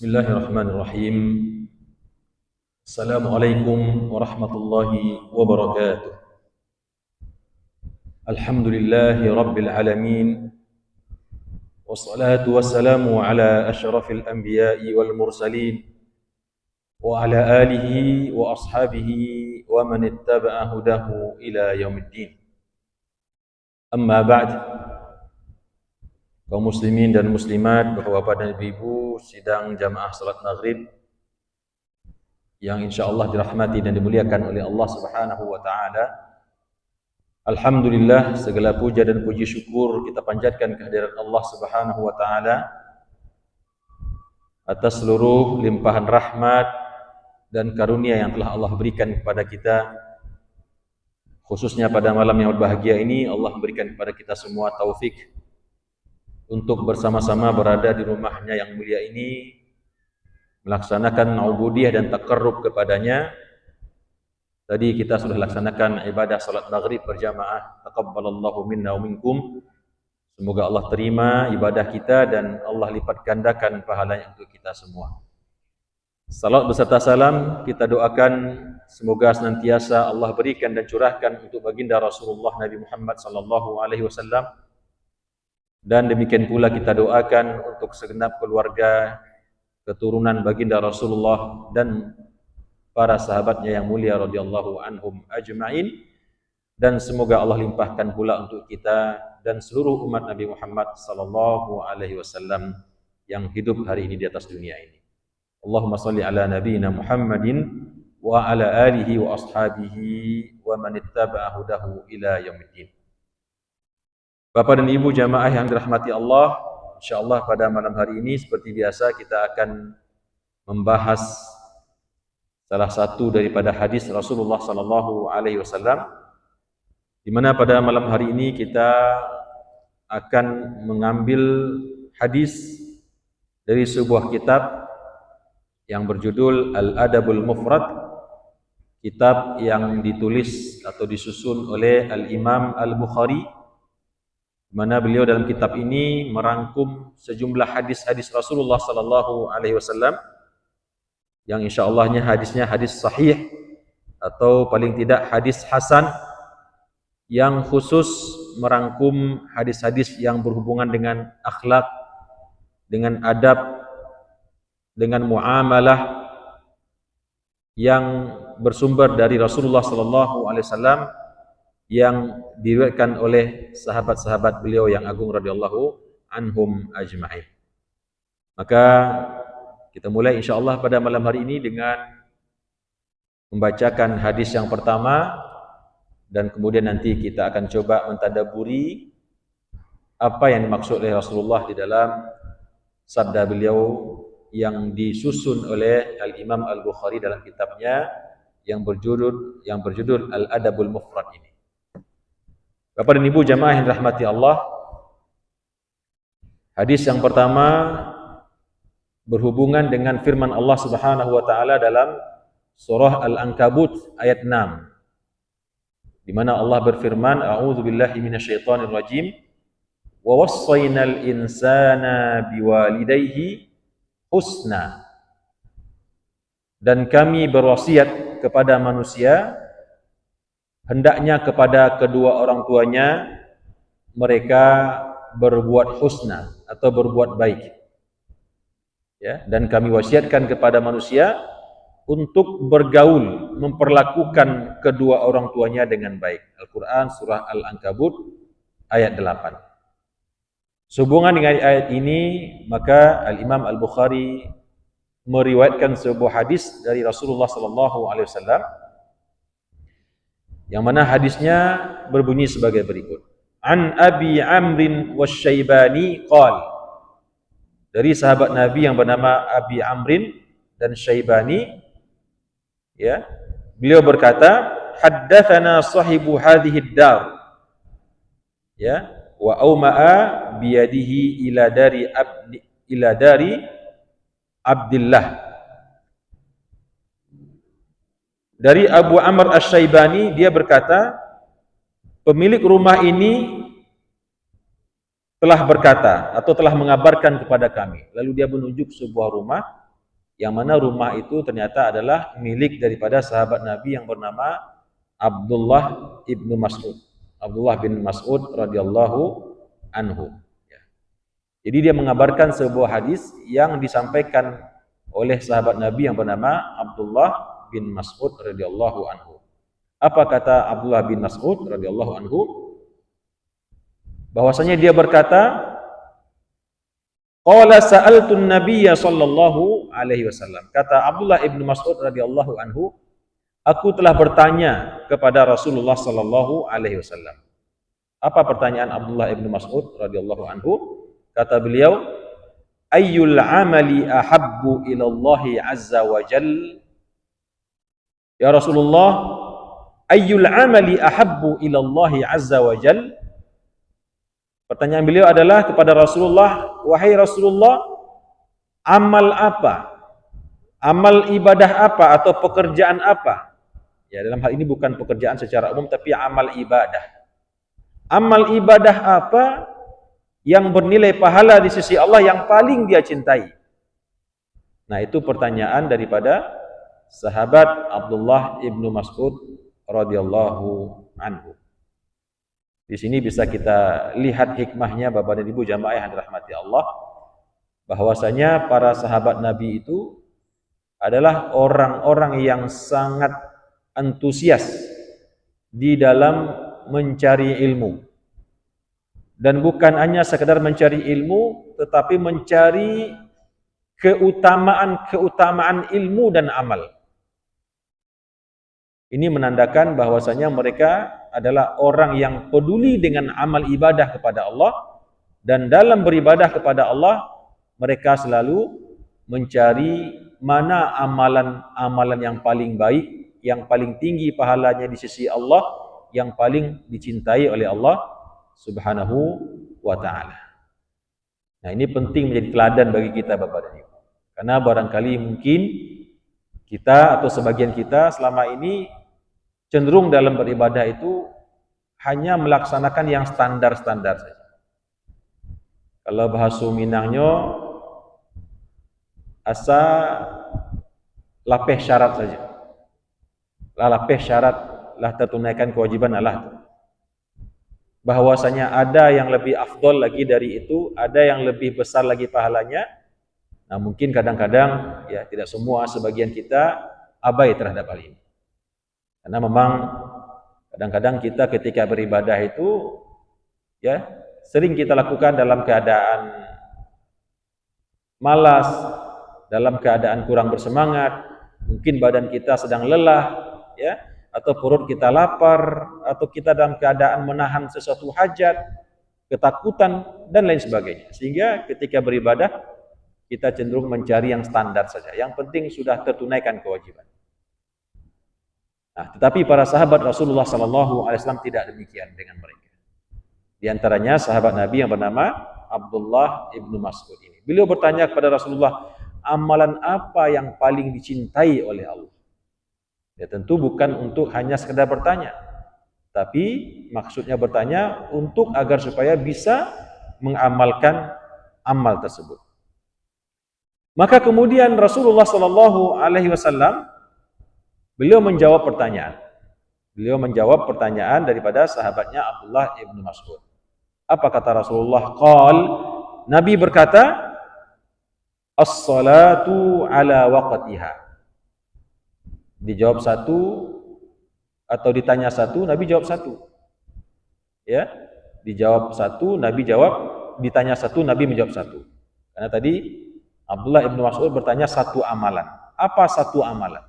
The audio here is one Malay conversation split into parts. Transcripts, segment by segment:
Bismillahirrahmanirrahim. Assalamualaikum warahmatullahi wabarakatuh. Alhamdulillahi rabbil alamin. Wassalatu wassalamu ala asyrafil anbiya'i wal mursalin wa ala alihi wa ashabihi wa man ittaba'a hudahu ila yaumiddin. Amma ba'd. Kaum muslimin dan muslimat, bapak-bapak dan ibu-ibu sidang jamaah salat maghrib yang insyaallah dirahmati dan dimuliakan oleh Allah Subhanahu wa taala. Alhamdulillah, segala puja dan puji syukur kita panjatkan kehadirat Allah Subhanahu wa taala atas seluruh limpahan rahmat dan karunia yang telah Allah berikan kepada kita. Khususnya pada malam yang berbahagia ini, Allah memberikan kepada kita semua taufik untuk bersama-sama berada di rumahnya yang mulia ini, melaksanakan ubudiyah dan taqarrub kepadanya. Tadi kita sudah laksanakan ibadah salat maghrib berjamaah. Taqabbalallahu minna wa minkum. Semoga Allah terima ibadah kita dan Allah lipat gandakan pahalanya untuk kita semua. Salat beserta salam kita doakan semoga senantiasa Allah berikan dan curahkan untuk baginda Rasulullah Nabi Muhammad sallallahu alaihi wasallam. Dan demikian pula kita doakan untuk segenap keluarga, keturunan baginda Rasulullah dan para sahabatnya yang mulia radhiyallahu anhum ajma'in. Dan semoga Allah limpahkan pula untuk kita dan seluruh umat Nabi Muhammad sallallahu alaihi wasallam yang hidup hari ini di atas dunia ini. Allahumma salli ala nabiyyina Muhammadin wa ala alihi wa ashabihi wa man ittaba'a hudahu ila yaumiddin. Bapak dan Ibu jamaah yang dirahmati Allah, insyaallah pada malam hari ini seperti biasa kita akan membahas salah satu daripada hadis Rasulullah sallallahu alaihi wasallam, di mana pada malam hari ini kita akan mengambil hadis dari sebuah kitab yang berjudul Al-Adabul Mufrad, kitab yang ditulis atau disusun oleh Al-Imam Al-Bukhari, di mana beliau dalam kitab ini merangkum sejumlah hadis-hadis Rasulullah sallallahu alaihi wasallam yang insyaallah hadisnya hadis sahih atau paling tidak hadis hasan, yang khusus merangkum hadis-hadis yang berhubungan dengan akhlak, dengan adab, dengan muamalah yang bersumber dari Rasulullah sallallahu alaihi wasallam, yang diriwayatkan oleh sahabat-sahabat beliau yang agung radhiyallahu anhum ajma'in. Maka kita mulai insyaallah pada malam hari ini dengan membacakan hadis yang pertama, dan kemudian nanti kita akan coba mentadabburi apa yang dimaksud oleh Rasulullah di dalam sabda beliau yang disusun oleh Al-Imam Al-Bukhari dalam kitabnya yang berjudul Al-Adabul Mufrad ini. Bapak dan Ibu jamaah yang dirahmati Allah, hadis yang pertama berhubungan dengan firman Allah Subhanahu wa taala dalam surah Al-Ankabut ayat 6, di mana Allah berfirman, a'udzubillahi minasyaitonir rajim, wa wassaynal insana biwalidayhi husna. Dan kami berwasiat kepada manusia hendaknya kepada kedua orang tuanya mereka berbuat husna atau berbuat baik. Ya, dan kami wasiatkan kepada manusia untuk bergaul, memperlakukan kedua orang tuanya dengan baik. Al-Quran surah Al-Ankabut ayat 8. Sehubungan dengan ayat ini, maka Al-Imam Al-Bukhari meriwayatkan sebuah hadis dari Rasulullah sallallahu alaihi wasallam, yang mana hadisnya berbunyi sebagai berikut. An Abi Amrin Wasyaibani qala, dari sahabat Nabi yang bernama Abi Amrin dan Syaibani, ya, beliau berkata, haddatsana sahibu hadhihi ad-dar, ya, wa auma'a biyadihi ila dari Abdillah. Dari Abu Amr Asy-Syaibani, dia berkata, pemilik rumah ini telah berkata atau telah mengabarkan kepada kami. Lalu dia menunjuk sebuah rumah yang mana rumah itu ternyata adalah milik daripada sahabat Nabi yang bernama Abdullah ibnu Mas'ud. Abdullah bin Mas'ud radhiyallahu anhu. Jadi dia mengabarkan sebuah hadis yang disampaikan oleh sahabat Nabi yang bernama Abdullah bin Mas'ud radhiyallahu anhu. Apa kata Abdullah bin Mas'ud radhiyallahu anhu? Bahwasanya dia berkata, qala sa'altu an-nabiyya sallallahu alaihi wasallam. Kata Abdullah bin Mas'ud radhiyallahu anhu, aku telah bertanya kepada Rasulullah sallallahu alaihi wasallam. Apa pertanyaan Abdullah bin Mas'ud radhiyallahu anhu? Kata beliau, ayyul amali ahabbu ila Allah azza wa jal? Ya Rasulullah, ayyul amali ahabbu ila Allah azza wa jal? Pertanyaan beliau adalah kepada Rasulullah, wahai Rasulullah, amal apa? Amal ibadah apa atau pekerjaan apa? Ya, dalam hal ini bukan pekerjaan secara umum tapi amal ibadah. Amal ibadah apa yang bernilai pahala di sisi Allah yang paling dia cintai? Nah, itu pertanyaan daripada sahabat Abdullah ibnu Mas'ud radhiyallahu anhu. Di sini bisa kita lihat hikmahnya Bapak dan Ibu jamaah yang dirahmati Allah, bahwasanya para sahabat Nabi itu adalah orang-orang yang sangat antusias di dalam mencari ilmu. Dan bukan hanya sekedar mencari ilmu, tetapi mencari keutamaan ilmu dan amal. Ini menandakan bahwasanya mereka adalah orang yang peduli dengan amal ibadah kepada Allah, dan dalam beribadah kepada Allah mereka selalu mencari mana amalan-amalan yang paling baik, yang paling tinggi pahalanya di sisi Allah, yang paling dicintai oleh Allah Subhanahu wa ta'ala. Nah, ini penting menjadi teladan bagi kita Bapak dan Ibu. Karena barangkali mungkin kita atau sebagian kita selama ini cenderung dalam beribadah itu hanya melaksanakan yang standar-standar saja. Kalau bahasa Minangnya asa lapeh syarat saja. Lapeh syarat lah tertunaikan kewajiban Allah. Bahwasanya ada yang lebih afdol lagi dari itu, ada yang lebih besar lagi pahalanya. Nah, mungkin kadang-kadang ya tidak semua, sebagian kita abai terhadap hal ini. Karena memang kadang-kadang kita ketika beribadah itu ya sering kita lakukan dalam keadaan malas, dalam keadaan kurang bersemangat, mungkin badan kita sedang lelah ya, atau perut kita lapar, atau kita dalam keadaan menahan sesuatu hajat, ketakutan dan lain sebagainya. Sehingga ketika beribadah kita cenderung mencari yang standar saja. Yang penting sudah tertunaikan kewajiban. Nah, tetapi para sahabat Rasulullah SAW tidak demikian dengan mereka. Di antaranya sahabat Nabi yang bernama Abdullah ibnu Mas'ud ini. Beliau bertanya kepada Rasulullah, amalan apa yang paling dicintai oleh Allah? Ya, tentu bukan untuk hanya sekedar bertanya, tapi maksudnya bertanya untuk agar supaya bisa mengamalkan amal tersebut. Maka kemudian Rasulullah SAW beliau menjawab pertanyaan. Beliau menjawab pertanyaan daripada sahabatnya Abdullah ibnu Mas'ud. Apa kata Rasulullah? Nabi berkata, as-salatu ala waqtiha. Dijawab satu atau ditanya satu, Nabi jawab satu. Ya, dijawab satu, Nabi jawab, ditanya satu, Nabi menjawab satu. Karena tadi Abdullah ibnu Mas'ud bertanya satu amalan. Apa satu amalan?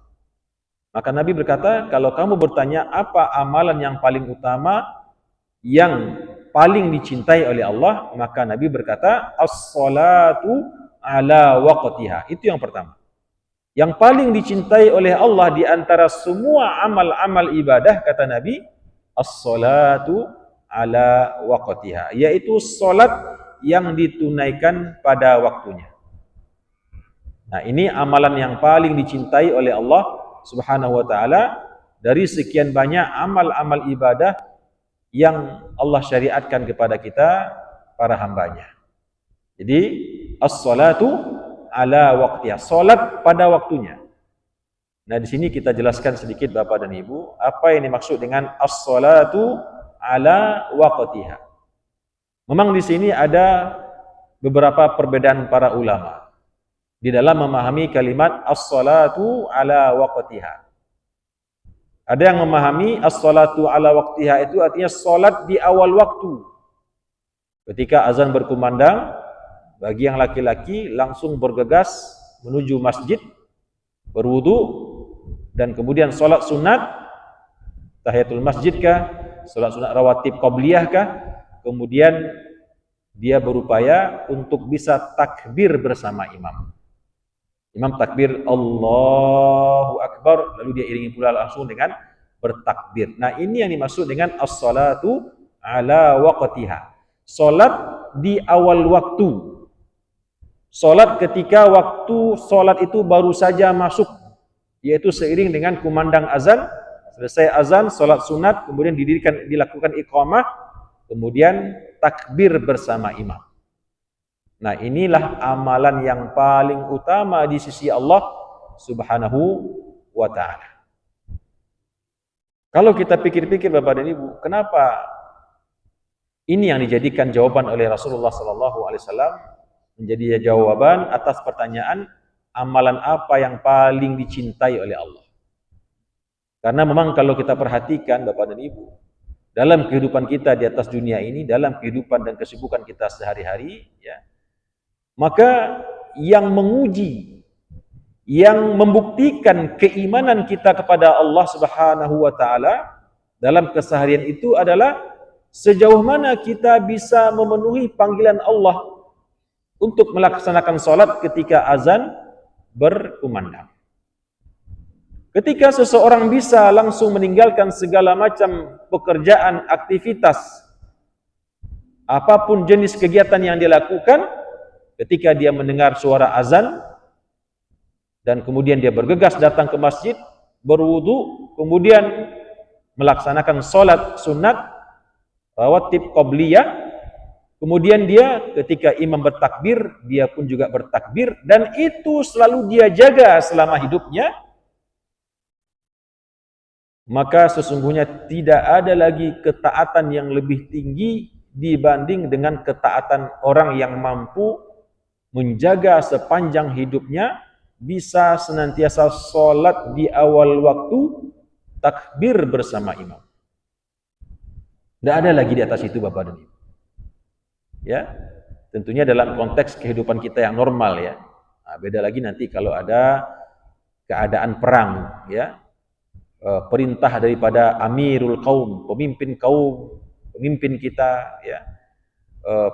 Maka Nabi berkata, kalau kamu bertanya apa amalan yang paling utama, yang paling dicintai oleh Allah, maka Nabi berkata, as-salatu ala waqtiha. Itu yang pertama. Yang paling dicintai oleh Allah di antara semua amal-amal ibadah, kata Nabi, as-salatu ala waqtiha, yaitu salat yang ditunaikan pada waktunya. Nah, ini amalan yang paling dicintai oleh Allah Subhanahu wa ta'ala dari sekian banyak amal-amal ibadah yang Allah syariatkan kepada kita para hambanya. Jadi as-salatu ala waqtiha, salat pada waktunya. Nah, di sini kita jelaskan sedikit Bapak dan Ibu, apa yang dimaksud dengan as-salatu ala waqtiha. Memang di sini ada beberapa perbedaan para ulama di dalam memahami kalimat as-salatu ala waqtiha. Ada yang memahami as-salatu ala waqtiha itu artinya salat di awal waktu. Ketika azan berkumandang, bagi yang laki-laki langsung bergegas menuju masjid, berwudu, dan kemudian salat sunat, tahiyatul masjid kah, salat sunat rawatib qabliyah kah, kemudian dia berupaya untuk bisa takbir bersama imam. Imam takbir Allahu Akbar, lalu dia iringi pula langsung dengan bertakbir. Nah, ini yang dimaksud dengan as-salatu ala waqtiha. Salat di awal waktu. Salat ketika waktu salat itu baru saja masuk, yaitu seiring dengan kumandang azan. Selesai azan, salat sunat, kemudian dilakukan iqamah, kemudian takbir bersama imam. Nah, inilah amalan yang paling utama di sisi Allah Subhanahu wa ta'ala. Kalau kita pikir-pikir Bapak dan Ibu, kenapa ini yang dijadikan jawaban oleh Rasulullah SAW menjadi jawaban atas pertanyaan amalan apa yang paling dicintai oleh Allah? Karena memang kalau kita perhatikan Bapak dan Ibu, dalam kehidupan kita di atas dunia ini, dalam kehidupan dan kesibukan kita sehari-hari, ya, maka yang menguji, yang membuktikan keimanan kita kepada Allah Subhanahu wa ta'ala dalam keseharian itu adalah sejauh mana kita bisa memenuhi panggilan Allah untuk melaksanakan salat ketika azan berkumandang. Ketika seseorang bisa langsung meninggalkan segala macam pekerjaan, aktivitas, apapun jenis kegiatan yang dia lakukan, ketika dia mendengar suara azan, dan kemudian dia bergegas datang ke masjid, berwudu, kemudian melaksanakan salat sunat, rawatib qabliyah, kemudian dia ketika imam bertakbir, dia pun juga bertakbir, dan itu selalu dia jaga selama hidupnya, maka sesungguhnya tidak ada lagi ketaatan yang lebih tinggi dibanding dengan ketaatan orang yang mampu menjaga sepanjang hidupnya, bisa senantiasa sholat di awal waktu, takbir bersama imam. Tidak ada lagi di atas itu Bapak dan Ibu. Ya, tentunya dalam konteks kehidupan kita yang normal ya. Nah, beda lagi nanti kalau ada keadaan perang ya. Perintah daripada amirul qaum, pemimpin kaum, pemimpin kita ya,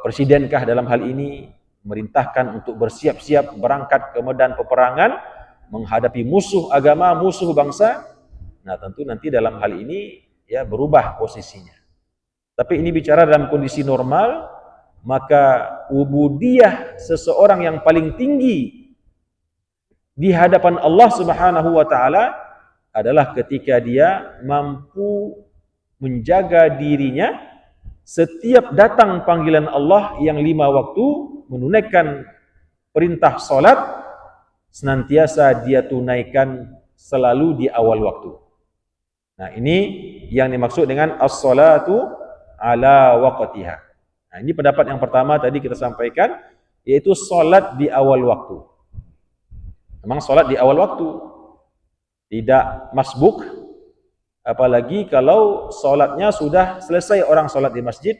presidenkah dalam hal ini merintahkan untuk bersiap-siap berangkat ke medan peperangan menghadapi musuh agama, musuh bangsa. Nah, tentu nanti dalam hal ini ya berubah posisinya. Tapi ini bicara dalam kondisi normal, maka ubudiyah seseorang yang paling tinggi di hadapan Allah Subhanahu wa ta'ala adalah ketika dia mampu menjaga dirinya setiap datang panggilan Allah yang 5 waktu, menunaikan perintah salat, senantiasa dia tunaikan selalu di awal waktu. Nah, ini yang dimaksud dengan as-salatu ala waqtiha. Nah, ini pendapat yang pertama tadi kita sampaikan, yaitu salat di awal waktu. Memang salat di awal waktu, tidak masbuk, apalagi kalau salatnya sudah selesai orang salat di masjid,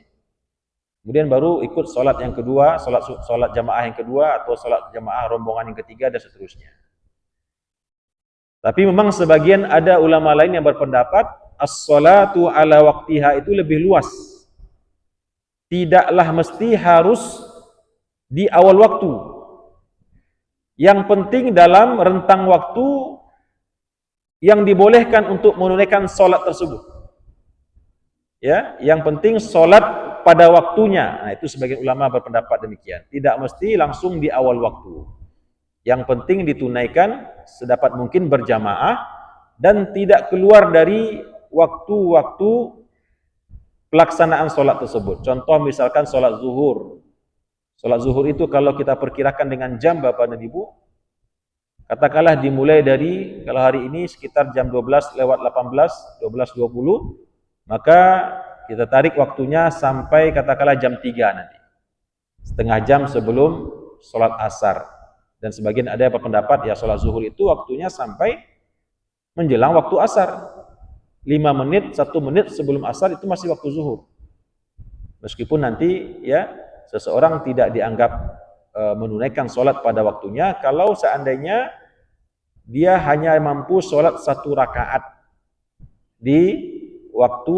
kemudian baru ikut salat yang kedua, salat jamaah yang kedua, atau salat jamaah rombongan yang ketiga, dan seterusnya. Tapi memang sebagian ada ulama lain yang berpendapat as-salatu ala waqtiha itu lebih luas. Tidaklah mesti harus di awal waktu. Yang penting dalam rentang waktu yang dibolehkan untuk menunaikan salat tersebut. Ya, yang penting salat pada waktunya. Nah, itu sebagian ulama berpendapat demikian. Tidak mesti langsung di awal waktu. Yang penting ditunaikan sedapat mungkin berjamaah dan tidak keluar dari waktu-waktu pelaksanaan salat tersebut. Contoh misalkan salat zuhur, Sholat zuhur itu kalau kita perkirakan dengan jam Bapak dan Ibu, katakanlah dimulai dari, kalau hari ini sekitar jam 12 lewat 18, 12.20, maka kita tarik waktunya sampai katakanlah jam 3 nanti. Setengah jam sebelum sholat asar. Dan sebagian ada yang berpendapat ya sholat zuhur itu waktunya sampai menjelang waktu asar. 5 menit, 1 menit sebelum asar itu masih waktu zuhur. Meskipun nanti ya seseorang tidak dianggap menunaikan sholat pada waktunya kalau seandainya dia hanya mampu sholat 1 rakaat di waktu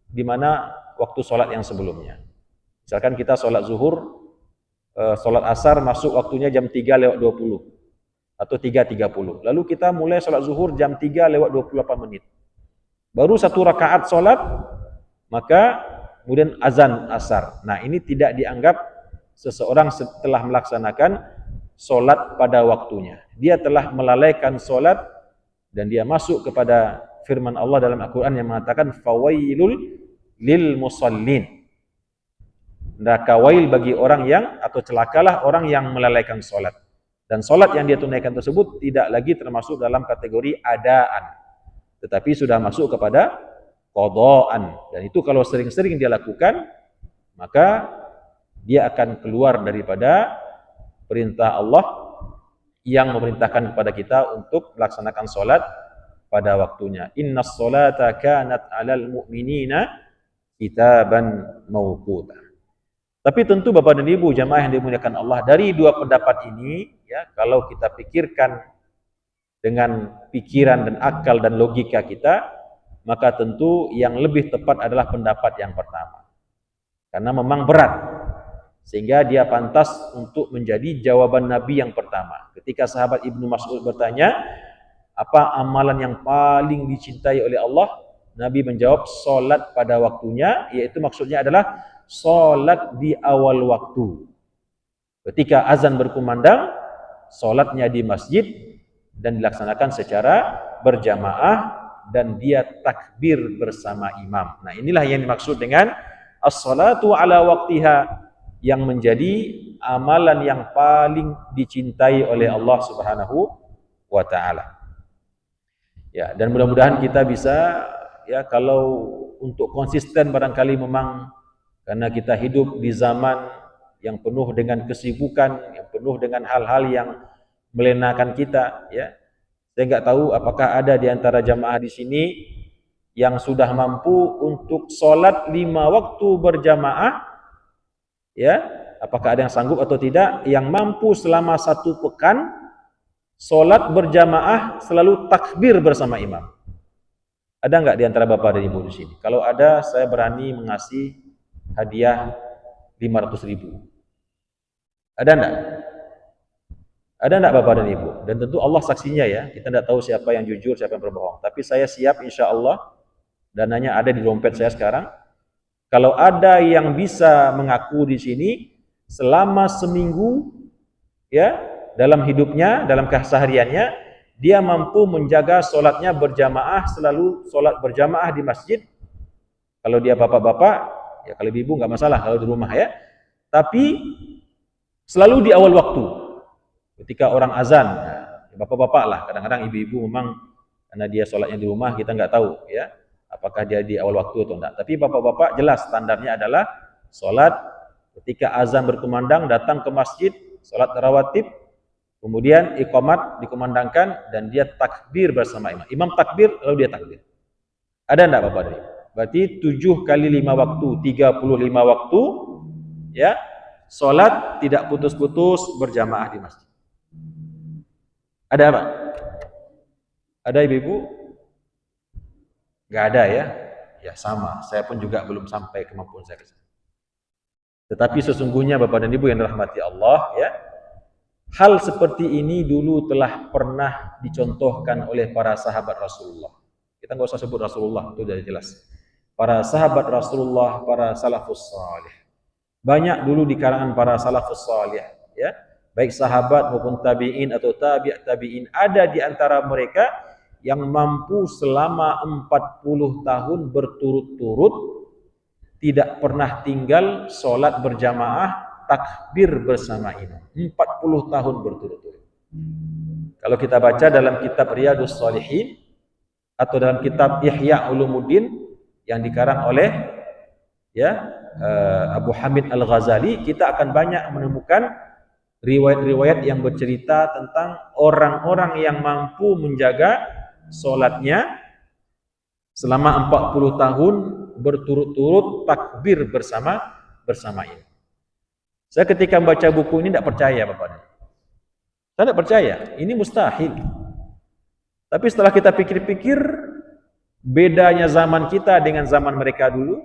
di mana waktu sholat yang sebelumnya. Misalkan kita sholat zuhur, sholat asar masuk waktunya jam 3 lewat 20 atau 3.30. Lalu kita mulai sholat zuhur jam 3 lewat 28 menit. Baru 1 rakaat sholat, maka kemudian azan asar. Nah, ini tidak dianggap seseorang setelah melaksanakan sholat pada waktunya. Dia telah melalaikan sholat dan dia masuk kepada firman Allah dalam Al-Quran yang mengatakan fawailul lil musallin. Neraka wail bagi orang yang, atau celakalah orang yang melalaikan sholat. Dan sholat yang dia tunaikan tersebut tidak lagi termasuk dalam kategori adaan, tetapi sudah masuk kepada qadaan. Dan itu kalau sering-sering dia lakukan, maka dia akan keluar daripada perintah Allah yang memerintahkan kepada kita untuk melaksanakan sholat pada waktunya. Innas sholata kanat 'alal mu'minina kitaban mawquta. Tapi tentu Bapak dan Ibu jamaah yang dimuliakan Allah, dari dua pendapat ini ya, kalau kita pikirkan dengan pikiran dan akal dan logika kita, maka tentu yang lebih tepat adalah pendapat yang pertama. Karena memang berat, sehingga dia pantas untuk menjadi jawaban Nabi yang pertama. Ketika sahabat Ibnu Mas'ud bertanya, apa amalan yang paling dicintai oleh Allah? Nabi menjawab, sholat pada waktunya, yaitu maksudnya adalah sholat di awal waktu. Ketika azan berkumandang, sholatnya di masjid dan dilaksanakan secara berjamaah dan dia takbir bersama imam. Nah, inilah yang dimaksud dengan as-salatu ala waqtiha, yang menjadi amalan yang paling dicintai oleh Allah Subhanahu wa taala. Ya, dan mudah-mudahan kita bisa ya, kalau untuk konsisten barangkali memang karena kita hidup di zaman yang penuh dengan kesibukan, yang penuh dengan hal-hal yang melenakan kita ya. Saya nggak tahu apakah ada di antara jamaah di sini yang sudah mampu untuk sholat 5 waktu berjamaah ya, apakah ada yang sanggup atau tidak, yang mampu selama 1 pekan sholat berjamaah selalu takbir bersama imam. Ada nggak di antara bapak dan ibu di sini? Kalau ada, saya berani mengasih hadiah 500.000. Ada enggak? Ada enggak bapak dan ibu? Dan tentu Allah saksinya ya, kita tidak tahu siapa yang jujur, siapa yang berbohong. Tapi saya siap insya Allah, dananya ada di dompet saya sekarang. Kalau ada yang bisa mengaku di sini selama seminggu ya, dalam hidupnya, dalam kesehariannya, dia mampu menjaga sholatnya berjamaah, selalu sholat berjamaah di masjid. Kalau dia bapak-bapak, ya kalau ibu nggak masalah kalau di rumah ya. Tapi selalu di awal waktu. Ketika orang azan, ya, bapak-bapak lah. Kadang-kadang ibu-ibu memang karena dia sholatnya di rumah, kita nggak tahu ya apakah dia di awal waktu atau enggak. Tapi bapak-bapak jelas standarnya adalah sholat ketika azan berkumandang, datang ke masjid, sholat rawatib, kemudian iqamat dikumandangkan dan dia takbir bersama imam. Imam takbir lalu dia takbir. Ada enggak bapak dan ibu? Berarti 7 kali 5 waktu, 35 waktu ya, sholat tidak putus-putus berjamaah di masjid. Ada apa? Ada ibu-ibu? Nggak ada ya? Ya sama, saya pun juga belum sampai kemampuan saya. Tetapi sesungguhnya bapak dan ibu yang dirahmati Allah ya, hal seperti ini dulu telah pernah dicontohkan oleh para sahabat Rasulullah. Kita nggak usah sebut Rasulullah, itu sudah jelas. Para sahabat Rasulullah, para salafus salih. Banyak dulu di kalangan para salafus salih ya, baik sahabat maupun tabi'in atau tabi'in, ada di antara mereka yang mampu selama 40 tahun berturut-turut tidak pernah tinggal sholat berjamaah takbir bersama imam 40 tahun berturut-turut. Kalau kita baca dalam kitab Riyadhus Shalihin atau dalam kitab Ihya Ulumuddin yang dikarang oleh Abu Hamid Al-Ghazali, kita akan banyak menemukan riwayat-riwayat yang bercerita tentang orang-orang yang mampu menjaga solatnya selama 40 tahun berturut-turut takbir bersama ini. Saya ketika membaca buku ini tidak percaya, Bapak. Saya tidak percaya, ini mustahil. Tapi setelah kita pikir-pikir bedanya zaman kita dengan zaman mereka dulu,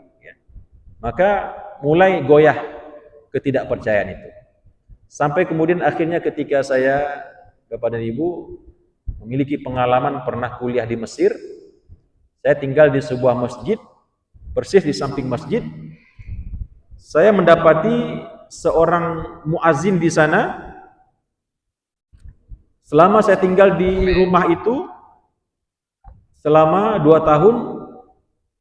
maka mulai goyah ketidakpercayaan itu. Sampai kemudian akhirnya ketika saya, Bapak dan Ibu, memiliki pengalaman pernah kuliah di Mesir, saya tinggal di sebuah masjid, persis di samping masjid, saya mendapati seorang muazin di sana. Selama saya tinggal di rumah itu, selama 2 tahun,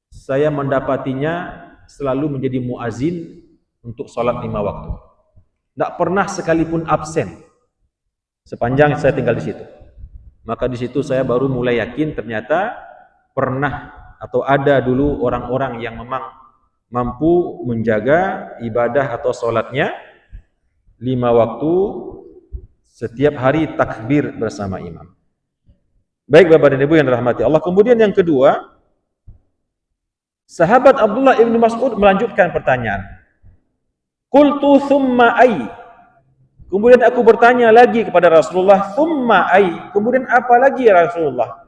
saya mendapatinya selalu menjadi muazin untuk sholat 5 waktu. Tidak pernah sekalipun absen sepanjang saya tinggal di situ. Maka di situ saya baru mulai yakin ternyata pernah atau ada dulu orang-orang yang memang mampu menjaga ibadah atau sholatnya 5 waktu setiap hari takbir bersama imam. Baik Bapak dan Ibu yang dirahmati Allah. Kemudian yang kedua, sahabat Abdullah ibn Mas'ud melanjutkan pertanyaan. Qultu thumma ay. Kemudian aku bertanya lagi kepada Rasulullah, thumma ay. Kemudian apa lagi ya Rasulullah?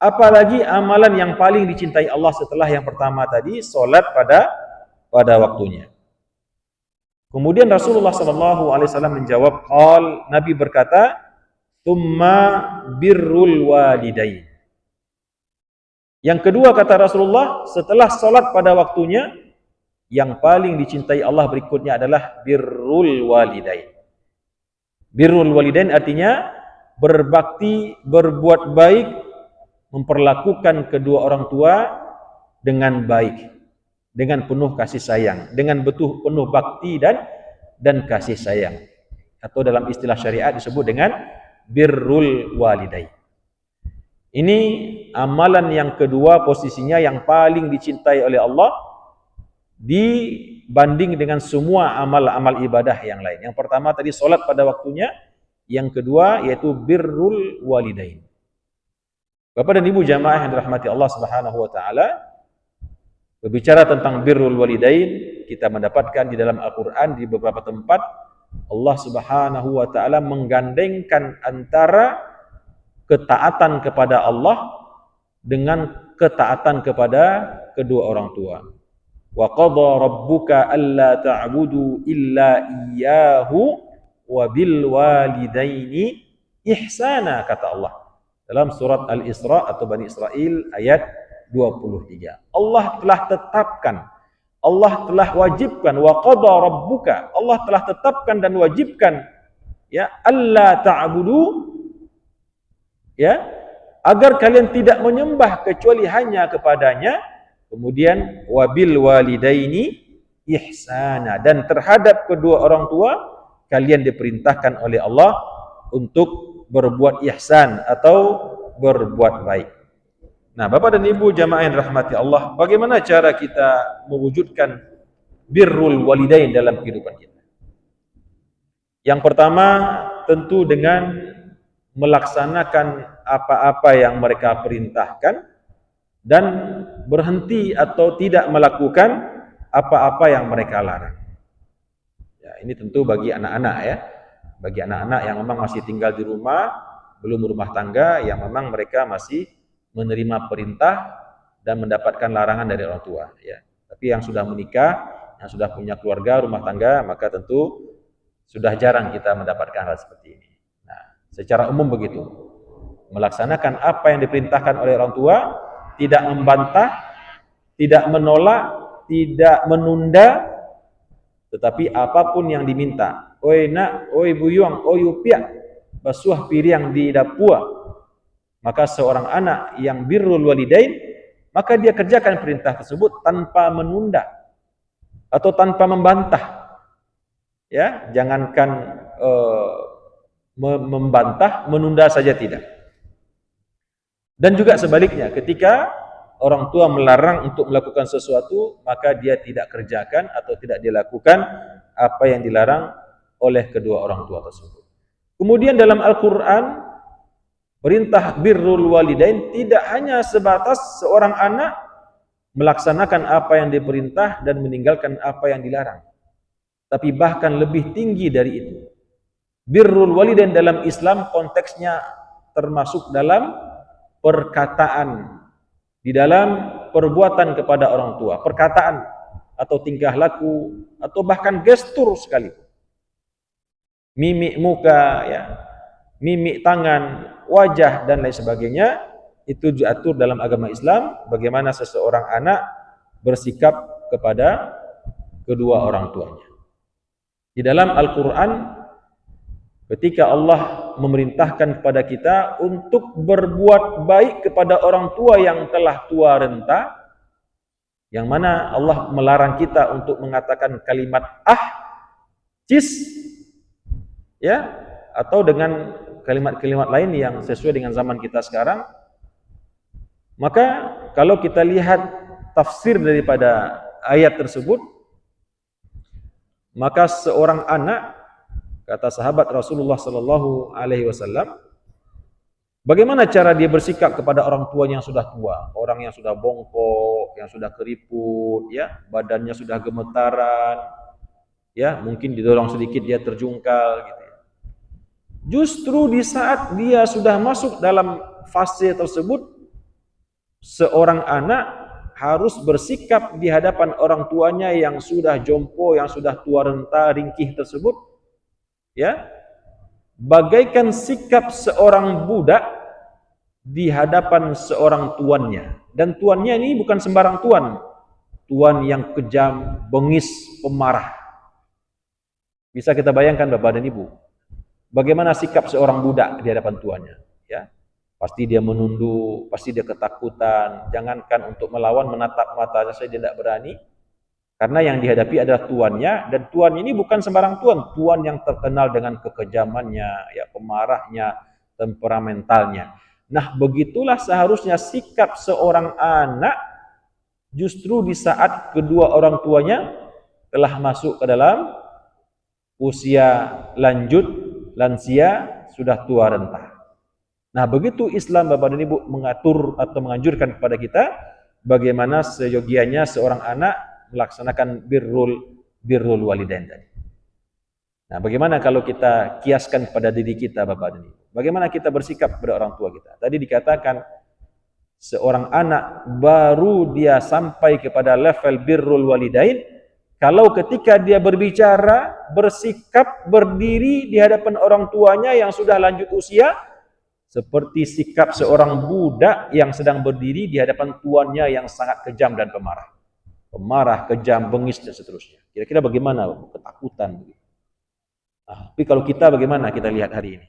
Apalagi amalan yang paling dicintai Allah setelah yang pertama tadi, solat pada waktunya. Kemudian Rasulullah SAW menjawab, Nabi berkata, "Tsumma birrul walidain." Yang kedua kata Rasulullah, setelah salat pada waktunya, yang paling dicintai Allah berikutnya adalah birrul walidain. Birrul walidain artinya berbakti, berbuat baik, memperlakukan kedua orang tua dengan baik, dengan penuh kasih sayang, dengan penuh bakti dan kasih sayang, atau dalam istilah syariat disebut dengan birrul walidain. Ini amalan yang kedua, posisinya yang paling dicintai oleh Allah dibanding dengan semua amal-amal ibadah yang lain. Yang pertama tadi salat pada waktunya, yang kedua yaitu birrul walidain. Bapak dan Ibu jamaah yang dirahmati Allah Subhanahu wa taala, berbicara tentang birrul walidain, kita mendapatkan di dalam Al-Qur'an di beberapa tempat Allah Subhanahu wa taala menggandengkan antara ketaatan kepada Allah dengan ketaatan kepada kedua orang tua. Wa qadha rabbuka alla ta'budu illa iyyahu wa bil walidaini ihsana, kata Allah dalam surat Al-Isra atau Bani Israel ayat 23. Allah telah tetapkan, Allah telah wajibkan, wa qadha rabbuka, Allah telah tetapkan dan wajibkan, alla ta'budu, agar kalian tidak menyembah kecuali hanya kepadanya. Kemudian wabil walidaini ihsana, dan terhadap kedua orang tua kalian diperintahkan oleh Allah untuk berbuat ihsan atau berbuat baik. Nah, Bapak dan Ibu jamaah yang dirahmati Allah, bagaimana cara kita mewujudkan birrul walidain dalam kehidupan kita? Yang pertama, tentu dengan melaksanakan apa-apa yang mereka perintahkan dan berhenti atau tidak melakukan apa-apa yang mereka larang. Ini tentu bagi anak-anak bagi anak-anak yang memang masih tinggal di rumah, belum berumah tangga, yang memang mereka masih menerima perintah dan mendapatkan larangan dari orang tua. Tapi yang sudah menikah, yang sudah punya keluarga, rumah tangga, maka tentu sudah jarang kita mendapatkan hal seperti ini. Nah, secara umum begitu. Melaksanakan apa yang diperintahkan oleh orang tua, tidak membantah, tidak menolak, tidak menunda, tetapi apapun yang diminta. Oi nak, oi buyung, oi upiak, basuh piring di dapur. Maka seorang anak yang birrul walidain, maka dia kerjakan perintah tersebut tanpa menunda atau tanpa membantah. Ya, jangankan membantah, menunda saja tidak. Dan juga sebaliknya, ketika orang tua melarang untuk melakukan sesuatu, maka dia tidak kerjakan atau tidak dilakukan apa yang dilarang oleh kedua orang tua tersebut. Kemudian dalam Al-Quran, perintah birrul walidain tidak hanya sebatas seorang anak melaksanakan apa yang diperintah dan meninggalkan apa yang dilarang, tapi bahkan lebih tinggi dari itu. Birrul walidain dalam Islam konteksnya termasuk dalam perkataan, di dalam perbuatan kepada orang tua, perkataan atau tingkah laku atau bahkan gestur sekalipun. Mimik muka, ya, mimik tangan, wajah dan lain sebagainya, itu diatur dalam agama Islam bagaimana seseorang anak bersikap kepada kedua orang tuanya. Di dalam Al-Quran, ketika Allah memerintahkan kepada kita untuk berbuat baik kepada orang tua yang telah tua renta, yang mana Allah melarang kita untuk mengatakan kalimat cis, ya, atau dengan kalimat-kalimat lain yang sesuai dengan zaman kita sekarang. Maka kalau kita lihat tafsir daripada ayat tersebut, maka seorang anak, kata sahabat Rasulullah sallallahu alaihi wasallam, bagaimana cara dia bersikap kepada orang tua yang sudah tua, orang yang sudah bongkok, yang sudah keriput, ya, badannya sudah gemetaran, ya, mungkin didorong sedikit dia terjungkal gitu. Justru di saat dia sudah masuk dalam fase tersebut, seorang anak harus bersikap di hadapan orang tuanya yang sudah jompo, yang sudah tua renta, ringkih tersebut, ya, bagaikan sikap seorang budak di hadapan seorang tuannya. Dan tuannya ini bukan sembarang tuan, tuan yang kejam, bengis, pemarah. Bisa kita bayangkan Bapak dan Ibu, bagaimana sikap seorang budak di hadapan tuannya, ya. Pasti dia menunduk, pasti dia ketakutan, jangankan untuk melawan, menatap matanya saja dia tidak berani. Karena yang dihadapi adalah tuannya, dan tuannya ini bukan sembarang tuan, tuan yang terkenal dengan kekejamannya, ya, pemarahnya, temperamentalnya. Nah, begitulah seharusnya sikap seorang anak justru di saat kedua orang tuanya telah masuk ke dalam usia lanjut, lansia, sudah tua renta. Nah, begitu Islam Bapak dan Ibu mengatur atau menganjurkan kepada kita bagaimana seyogianya seorang anak melaksanakan birrul walidain tadi. Nah, bagaimana kalau kita kiaskan kepada diri kita Bapak dan Ibu? Bagaimana kita bersikap kepada orang tua kita? Tadi dikatakan seorang anak baru dia sampai kepada level birrul walidain kalau ketika dia berbicara, bersikap, berdiri di hadapan orang tuanya yang sudah lanjut usia, seperti sikap seorang budak yang sedang berdiri di hadapan tuannya yang sangat kejam dan pemarah. Pemarah, kejam, bengis, dan seterusnya. Kira-kira bagaimana? Ketakutan. Nah, tapi kalau kita bagaimana kita lihat hari ini?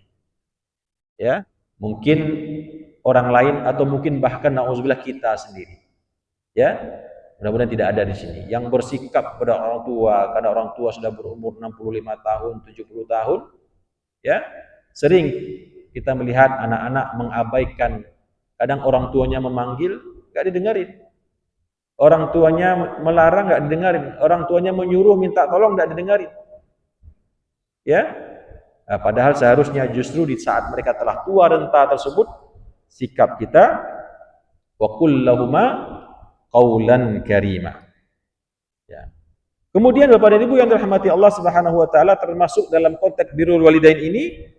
Ya, mungkin orang lain atau mungkin bahkan na'udzubillah kita sendiri. Ya, mudah-mudahan tidak ada di sini yang bersikap pada orang tua karena orang tua sudah berumur 65 tahun, 70 tahun. Ya, sering kita melihat anak-anak mengabaikan, kadang orang tuanya memanggil, gak didengarin. Orang tuanya melarang, gak didengarin. Orang tuanya menyuruh, minta tolong, gak didengarin. Ya, nah, padahal seharusnya justru di saat mereka telah tua renta tersebut, sikap kita, wa qul lahuma qaulan karima. Ya. Kemudian Bapak dan Ibu yang dirahmati Allah Subhanahu wa taala, termasuk dalam konteks birrul walidain ini,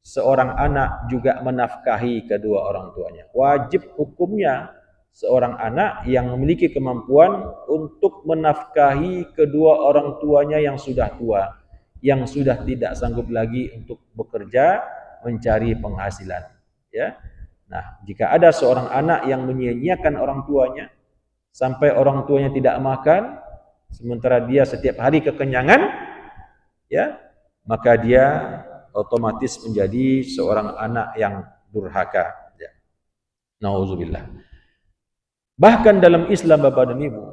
seorang anak juga menafkahi kedua orang tuanya. Wajib hukumnya seorang anak yang memiliki kemampuan untuk menafkahi kedua orang tuanya yang sudah tua, yang sudah tidak sanggup lagi untuk bekerja mencari penghasilan. Ya. Nah, jika ada seorang anak yang menyia-nyiakan orang tuanya sampai orang tuanya tidak makan, sementara dia setiap hari kekenyangan, ya, maka dia otomatis menjadi seorang anak yang durhaka. Ya. Nauzubillah. Bahkan dalam Islam Bapak dan Ibu,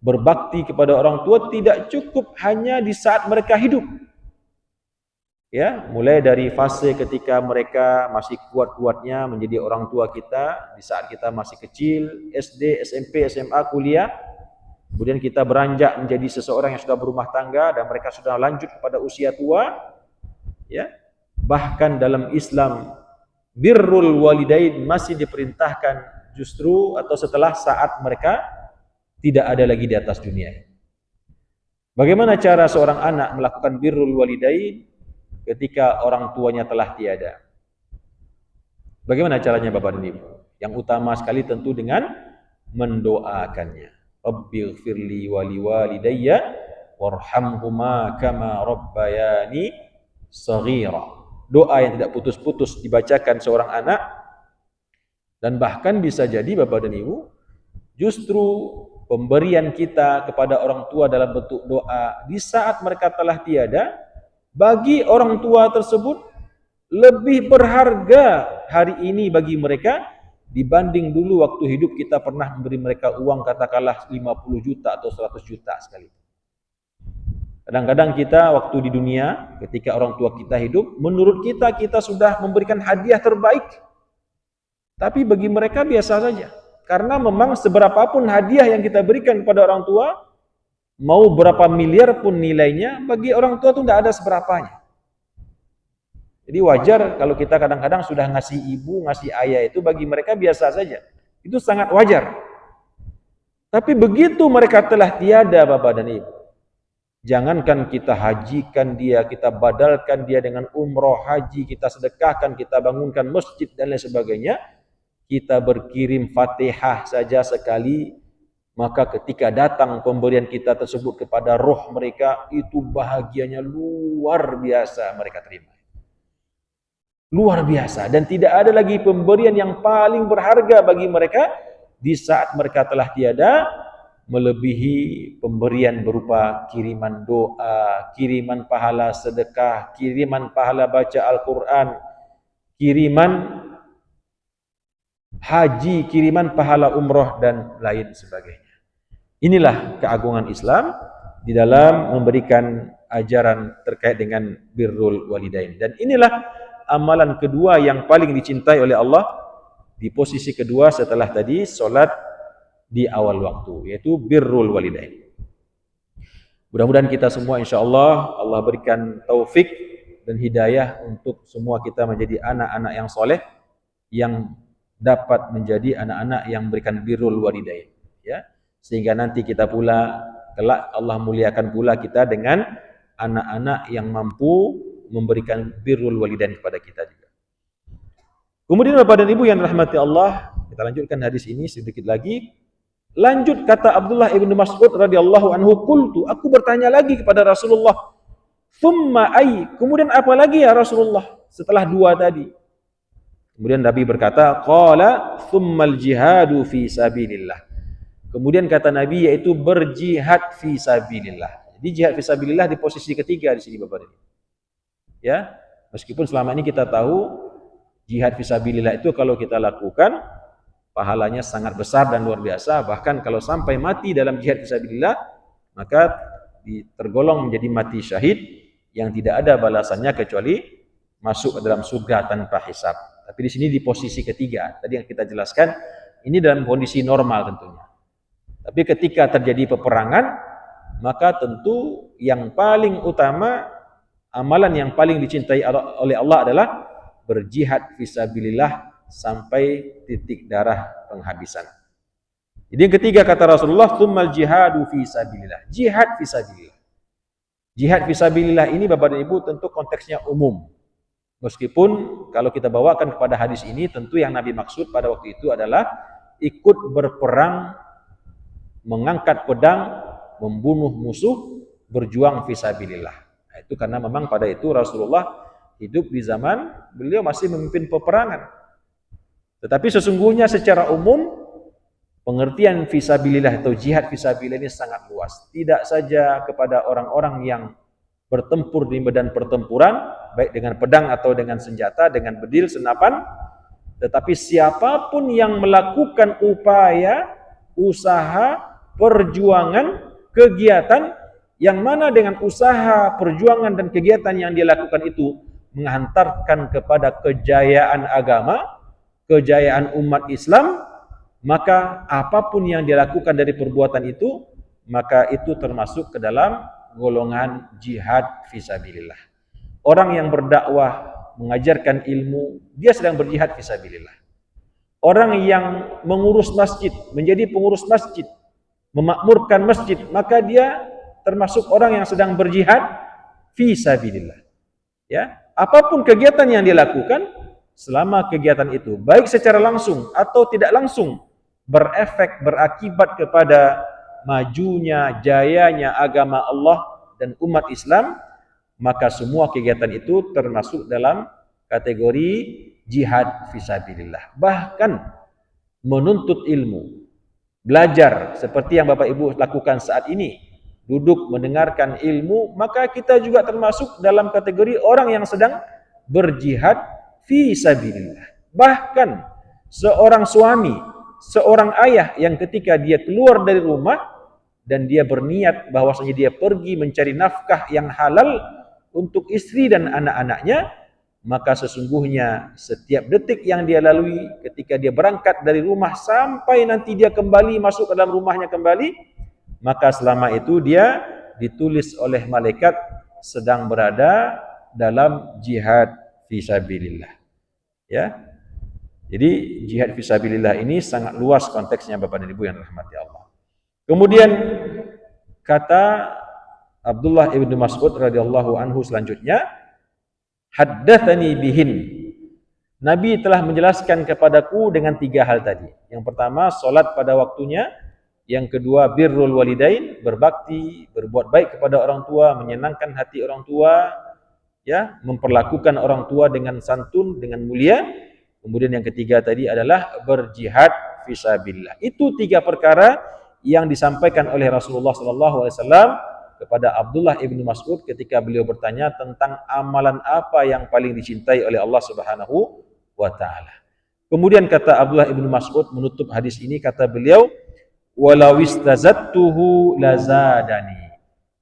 berbakti kepada orang tua tidak cukup hanya di saat mereka hidup. Ya, mulai dari fase ketika mereka masih kuat-kuatnya menjadi orang tua kita, di saat kita masih kecil, SD, SMP, SMA, kuliah, kemudian kita beranjak menjadi seseorang yang sudah berumah tangga dan mereka sudah lanjut kepada usia tua, ya. Bahkan dalam Islam birrul walidain masih diperintahkan justru atau setelah saat mereka tidak ada lagi di atas dunia. Bagaimana cara seorang anak melakukan birrul walidain ketika orang tuanya telah tiada? Bagaimana caranya Bapak dan Ibu? Yang utama sekali tentu dengan mendoakannya. Rabbighfirli wa liwalidayya warhamhuma kama rabbayani shaghira. Doa yang tidak putus-putus dibacakan seorang anak, dan bahkan bisa jadi Bapak dan Ibu, justru pemberian kita kepada orang tua dalam bentuk doa di saat mereka telah tiada, bagi orang tua tersebut lebih berharga hari ini bagi mereka dibanding dulu waktu hidup kita pernah memberi mereka uang katakanlah 50 juta atau 100 juta sekali. Kadang-kadang kita waktu di dunia ketika orang tua kita hidup, menurut kita sudah memberikan hadiah terbaik. Tapi bagi mereka biasa saja. Karena memang seberapapun hadiah yang kita berikan kepada orang tua, mau berapa miliar pun nilainya, bagi orang tua itu tidak ada seberapanya. Jadi wajar kalau kita kadang-kadang sudah ngasih ibu, ngasih ayah, itu bagi mereka biasa saja. Itu sangat wajar. Tapi begitu mereka telah tiada Bapak dan Ibu, jangankan kita hajikan dia, kita badalkan dia dengan umroh, haji, kita sedekahkan, kita bangunkan masjid dan lain sebagainya, kita berkirim Fatihah saja sekali, maka ketika datang pemberian kita tersebut kepada roh mereka, itu bahagianya luar biasa mereka terima. Luar biasa, dan tidak ada lagi pemberian yang paling berharga bagi mereka di saat mereka telah tiada melebihi pemberian berupa kiriman doa, kiriman pahala sedekah, kiriman pahala baca Al-Quran, kiriman haji, kiriman pahala umroh dan lain sebagainya. Inilah keagungan Islam di dalam memberikan ajaran terkait dengan birrul walidain, dan inilah amalan kedua yang paling dicintai oleh Allah di posisi kedua setelah tadi solat di awal waktu, yaitu birrul walidain. Mudah-mudahan kita semua insyaAllah Allah berikan taufik dan hidayah untuk semua kita menjadi anak-anak yang soleh, yang dapat menjadi anak-anak yang memberikan birrul walidain, ya, sehingga nanti kita pula kelak Allah muliakan pula kita dengan anak-anak yang mampu memberikan birrul walidain kepada kita juga. Kemudian Bapak dan Ibu yang rahmati Allah, kita lanjutkan hadis ini sedikit lagi. Lanjut kata Abdullah ibnu Mas'ud radhiyallahu anhu, qultu, aku bertanya lagi kepada Rasulullah, thumma ay, kemudian apa lagi ya Rasulullah setelah dua tadi? Kemudian Nabi berkata, qala thummal jihadu fi sabilillah. Kemudian kata Nabi yaitu berjihad fi sabilillah. Jadi jihad fi sabilillah di posisi ketiga di sini Bapak dan Ibu. Ya, meskipun selama ini kita tahu jihad fisabilillah itu kalau kita lakukan pahalanya sangat besar dan luar biasa, bahkan kalau sampai mati dalam jihad fisabilillah maka tergolong menjadi mati syahid yang tidak ada balasannya kecuali masuk ke dalam surga tanpa hisab. Tapi di sini di posisi ketiga tadi yang kita jelaskan, ini dalam kondisi normal tentunya. Tapi ketika terjadi peperangan, maka tentu yang paling utama, amalan yang paling dicintai oleh Allah adalah berjihad fisabilillah sampai titik darah penghabisan. Jadi yang ketiga kata Rasulullah, tsummal jihadu fisabilillah. Jihad fisabilillah. Jihad fisabilillah ini Bapak dan Ibu tentu konteksnya umum. Meskipun kalau kita bawakan kepada hadis ini, tentu yang Nabi maksud pada waktu itu adalah ikut berperang, mengangkat pedang, membunuh musuh, berjuang fisabilillah. Itu karena memang pada itu Rasulullah hidup di zaman beliau masih memimpin peperangan. Tetapi sesungguhnya secara umum pengertian fisabilillah atau jihad fisabilillah ini sangat luas. Tidak saja kepada orang-orang yang bertempur di medan pertempuran, baik dengan pedang atau dengan senjata, dengan bedil, senapan, tetapi siapapun yang melakukan upaya, usaha, perjuangan, kegiatan yang mana dengan usaha, perjuangan dan kegiatan yang dia lakukan itu menghantarkan kepada kejayaan agama, kejayaan umat Islam, maka apapun yang dia lakukan dari perbuatan itu, maka itu termasuk ke dalam golongan jihad fisabilillah. Orang yang berdakwah, mengajarkan ilmu, dia sedang berjihad fisabilillah. Orang yang mengurus masjid, menjadi pengurus masjid, memakmurkan masjid, maka dia termasuk orang yang sedang berjihad fisabilillah. Ya, apapun kegiatan yang dia lakukan, selama kegiatan itu baik secara langsung atau tidak langsung berefek, berakibat kepada majunya, jayanya agama Allah dan umat Islam, maka semua kegiatan itu termasuk dalam kategori jihad fisabilillah. Bahkan menuntut ilmu, belajar seperti yang Bapak Ibu lakukan saat ini, duduk mendengarkan ilmu, maka kita juga termasuk dalam kategori orang yang sedang berjihad fisabilillah. Bahkan seorang suami, seorang ayah yang ketika dia keluar dari rumah dan dia berniat bahwasanya dia pergi mencari nafkah yang halal untuk istri dan anak-anaknya, maka sesungguhnya setiap detik yang dia lalui ketika dia berangkat dari rumah sampai nanti dia kembali masuk ke dalam rumahnya kembali, maka selama itu dia ditulis oleh malaikat sedang berada dalam jihad fisabilillah. Ya. Jadi jihad fisabilillah ini sangat luas konteksnya Bapak dan Ibu yang dirahmati Allah. Kemudian kata Abdullah ibn Mas'ud radhiyallahu anhu selanjutnya, haddatsani bihin. Nabi telah menjelaskan kepadaku dengan 3 hal tadi. Yang pertama, salat pada waktunya. Yang kedua, birrul walidain, berbakti, berbuat baik kepada orang tua, menyenangkan hati orang tua, ya, memperlakukan orang tua dengan santun, dengan mulia. Kemudian yang ketiga tadi adalah berjihad fisabilillah. Itu 3 perkara yang disampaikan oleh Rasulullah SAW kepada Abdullah ibnu Mas'ud ketika beliau bertanya tentang amalan apa yang paling dicintai oleh Allah Subhanahu wa taala. Kemudian kata Abdullah ibnu Mas'ud menutup hadis ini, kata beliau, walau istazattuhu lazadani.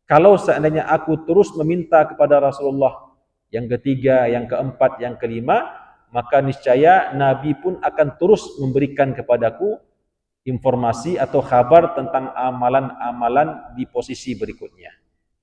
Kalau seandainya aku terus meminta kepada Rasulullah yang ketiga, yang keempat, yang kelima, maka niscaya Nabi pun akan terus memberikan kepadaku informasi atau kabar tentang amalan-amalan di posisi berikutnya.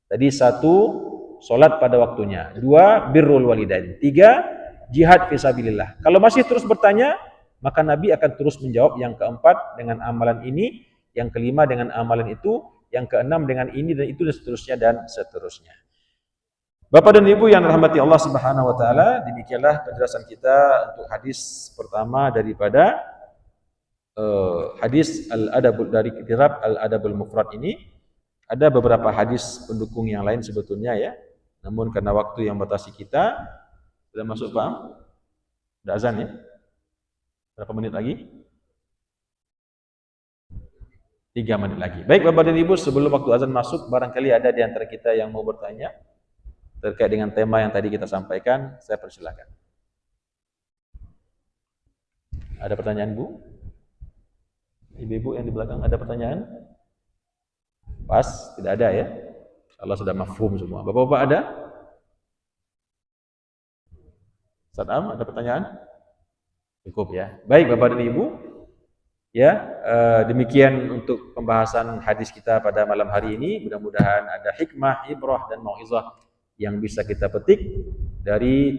Tadi 1, solat pada waktunya. 2, birrul walidain. 3, jihad fisabilillah. Kalau masih terus bertanya, maka Nabi akan terus menjawab yang keempat dengan amalan ini, yang kelima dengan amalan itu, yang keenam dengan ini dan itu dan seterusnya dan seterusnya. Bapak dan Ibu yang dirahmati Allah Subhanahu wa taala, demikianlah penjelasan kita untuk hadis pertama daripada hadis Al-Adabul dari kitab Al-Adabul Mufrad ini. Ada beberapa hadis pendukung yang lain sebetulnya ya. Namun karena waktu yang batasi kita, sudah masuk paham? Sudah azan ya? Berapa menit lagi? 3 menit lagi. Baik Bapak dan Ibu, sebelum waktu azan masuk, barangkali ada di antara kita yang mau bertanya terkait dengan tema yang tadi kita sampaikan, saya persilakan. Ada pertanyaan Bu? Ibu-ibu yang di belakang ada pertanyaan? Pas, tidak ada ya? Allah sudah mafhum semua. Bapak-bapak ada? Sadam, ada pertanyaan? Cukup ya. Baik Bapak dan Ibu, ya demikian untuk pembahasan hadis kita pada malam hari ini. Mudah-mudahan ada hikmah, ibrah dan mau'izah yang bisa kita petik dari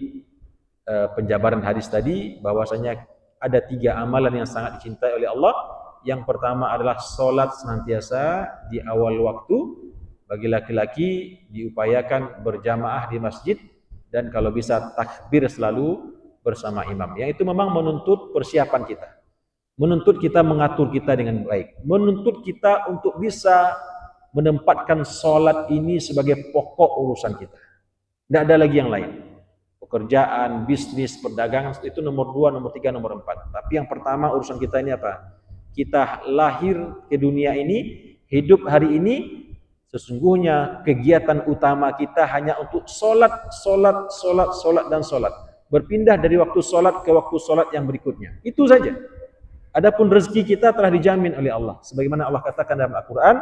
penjabaran hadis tadi, bahwasanya ada 3 amalan yang sangat dicintai oleh Allah. Yang pertama adalah sholat senantiasa di awal waktu. Bagi laki-laki diupayakan berjamaah di masjid dan kalau bisa takbir selalu bersama imam. Yang itu memang menuntut persiapan kita, menuntut kita mengatur kita dengan baik, menuntut kita untuk bisa menempatkan sholat ini sebagai pokok urusan kita. Tidak ada lagi yang lain. Pekerjaan, bisnis, perdagangan itu nomor 2, nomor 3, nomor 4. Tapi yang pertama urusan kita ini apa? Kita lahir ke dunia ini, hidup hari ini, sesungguhnya kegiatan utama kita hanya untuk sholat, dan sholat. Berpindah dari waktu sholat ke waktu sholat yang berikutnya. Itu saja. Adapun rezeki kita telah dijamin oleh Allah. Sebagaimana Allah katakan dalam Al-Quran,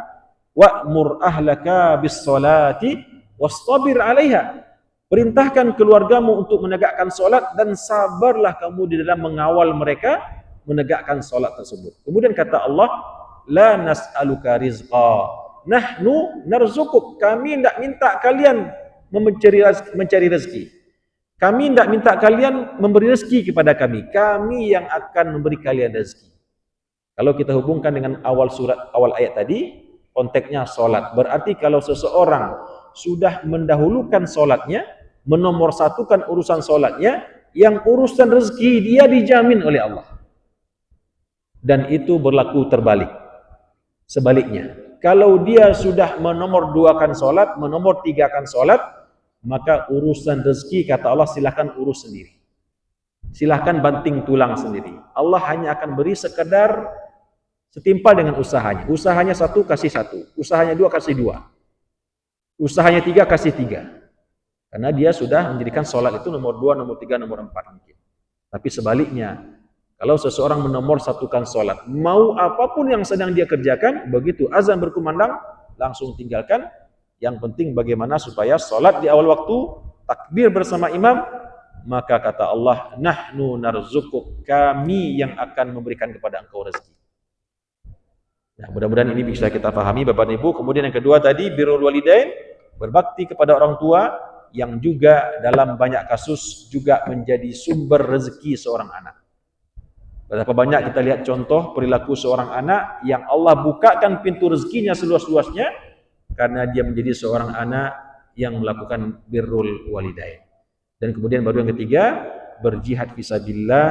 wa'mur ahlaka bis-sholati wastabir 'alaiha. Perintahkan keluargamu untuk menegakkan solat dan sabarlah kamu di dalam mengawal mereka menegakkan solat tersebut. Kemudian kata Allah, la nas'aluka rizqa, nahnu narzukuk. Kami tidak minta kalian mencari rezeki. Kami tidak minta kalian memberi rezeki kepada kami. Kami yang akan memberi kalian rezeki. Kalau kita hubungkan dengan awal ayat tadi, konteksnya solat. Berarti kalau seseorang sudah mendahulukan solatnya, menomorsatukan urusan solatnya, yang urusan rezeki dia dijamin oleh Allah. Dan itu berlaku terbalik. Sebaliknya, kalau dia sudah menomorduakan solat, menomortigakan solat, maka urusan rezeki kata Allah silahkan urus sendiri. Silahkan banting tulang sendiri. Allah hanya akan beri sekedar setimpal dengan usahanya. Usahanya 1 kasih 1, usahanya 2 kasih 2, usahanya 3 kasih 3. Karena dia sudah menjadikan solat itu nomor 2, nomor 3, nomor 4 mungkin. Tapi sebaliknya, kalau seseorang menomorsatukan solat, mau apapun yang sedang dia kerjakan, begitu azan berkumandang, langsung tinggalkan. Yang penting bagaimana supaya solat di awal waktu, takbir bersama imam, maka kata Allah, nahnu narzukuk, kami yang akan memberikan kepada engkau rezeki. Nah, mudah-mudahan ini bisa kita pahami Bapak dan Ibu. Kemudian yang kedua tadi, birrul walidain, berbakti kepada orang tua, yang juga dalam banyak kasus juga menjadi sumber rezeki seorang anak. Berapa banyak kita lihat contoh perilaku seorang anak yang Allah bukakan pintu rezekinya seluas-luasnya karena dia menjadi seorang anak yang melakukan birrul walidain. Dan kemudian baru yang ketiga, berjihad fisabilillah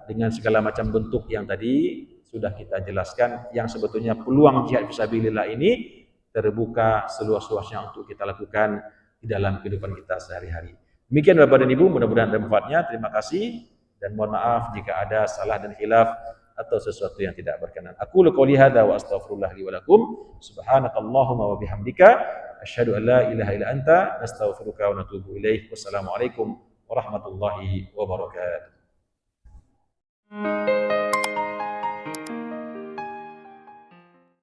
dengan segala macam bentuk yang tadi sudah kita jelaskan, yang sebetulnya peluang jihad fisabilillah ini terbuka seluas-luasnya untuk kita lakukan di dalam kehidupan kita sehari-hari. Demikian Bapak dan Ibu, mudah-mudahan ada manfaatnya. Terima kasih dan mohon maaf jika ada salah dan khilaf atau sesuatu yang tidak berkenan. Aku qouli hadza wa astaghfirullah li wa lakum. Subhanakallahumma wa bihamdika asyhadu an la ilaha illa anta nastaghfiruka wa natubu ilaik. Wassalamualaikum warahmatullahi wabarakatuh.